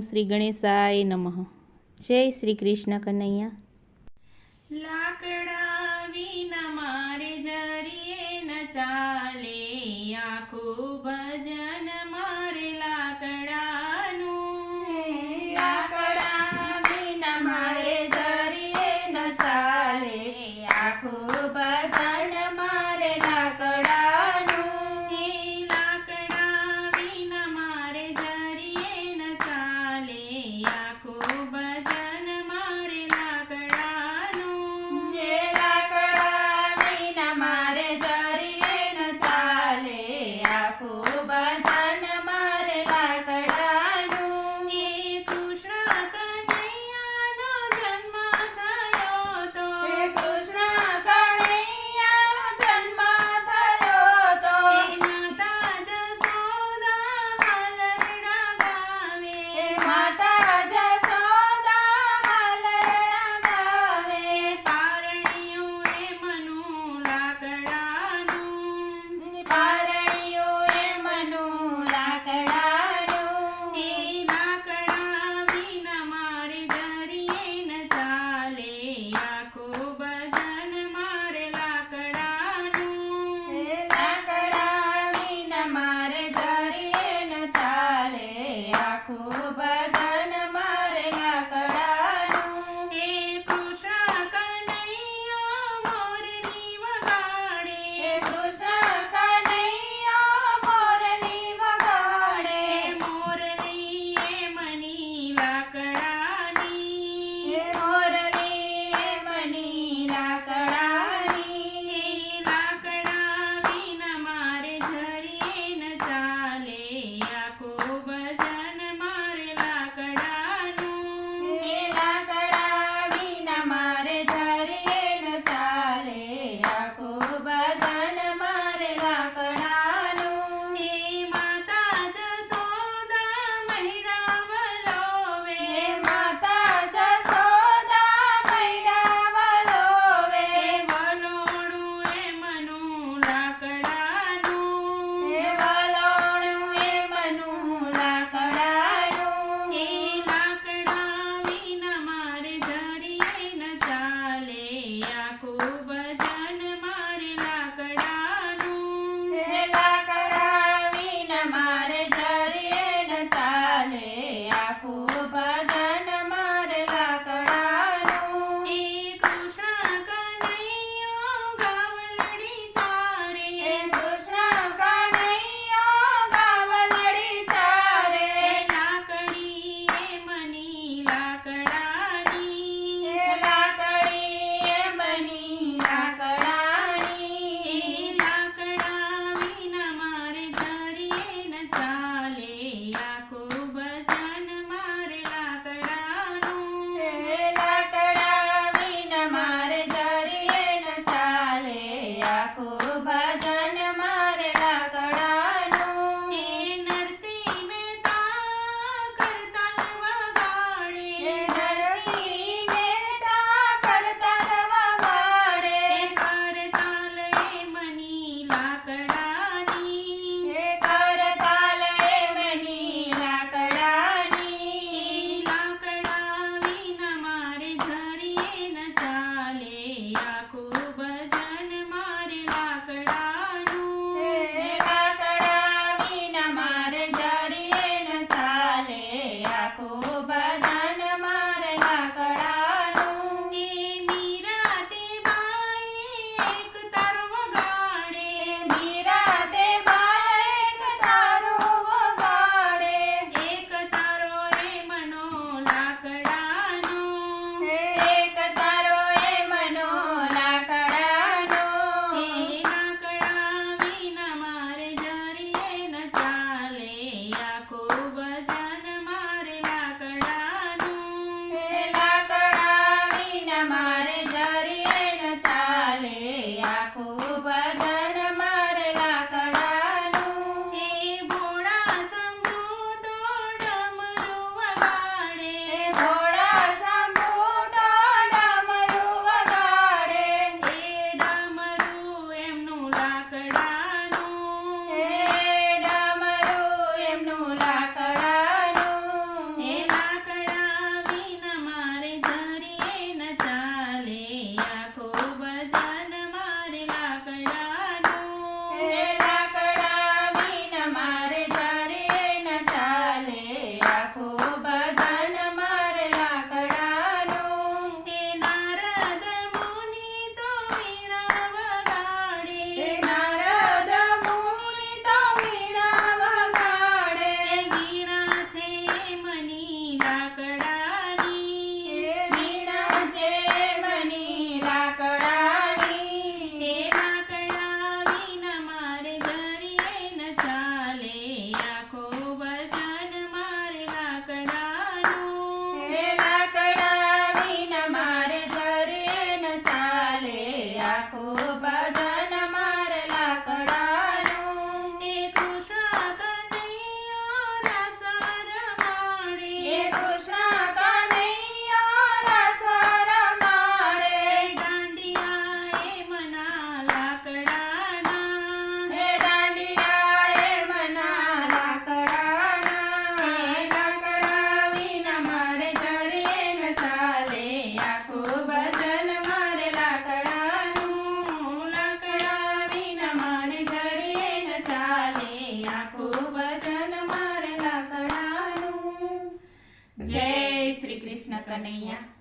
શ્રી ગણેશાય નમઃ. જય શ્રી કૃષ્ણ કનૈયા. લાકડા વિના મારે જરીએ ન ચાલે, આખું ભજન મારે લાકડાનું. લાકડા વિના મારે જરીએ ન ચાલે, આખું ભજન મારે લાકડાનું. લાકડા વિના મારે જરીએ ન ચાલે, આખું ભજન મારે લાકડાનું. લાકડા વિના મારે જરીએ ન ચાલે, આખું ભજન મારે લાકડાનું. કૃષ્ણ કનૈયાનો જન્મ થયો તો, કૃષ્ણ કનૈયાનો જન્મ થયો તો, માતા જશોદા હાલરડા ગાવે. માતા જશોદા હાલરડા ગાવે. પારણિયું એ મનું લાકડાનું, પારણિયું એ મનું લાકડાનું. લાકડા વિના મારે જરીએ ન ચાલે, આખું ભજન મારે લાકડાનું. લાકડા વિના મારે જરીએ ન ચાલે, આખું ભજન મારે લાકડાનું. કૃષ્ણ કનૈયો મોરની વગાડે, કૃષ્ણ કનૈયો મોરલી વગાડે. મોરલી એ મની લાકડાની. મોરલી એ મની લાકડાની. લાકડા વિના મારે જરીએ ન ચાલે, આખું ભજન મારે લાકડાનું. લાકડા વિના મારે જરીએ ન ચાલે, આખું ભજન મારે લાકડાનું. માતા જશોદા મહિડા વલોવે, માતા જશોદા મૈડા વલોવે. કનૈયા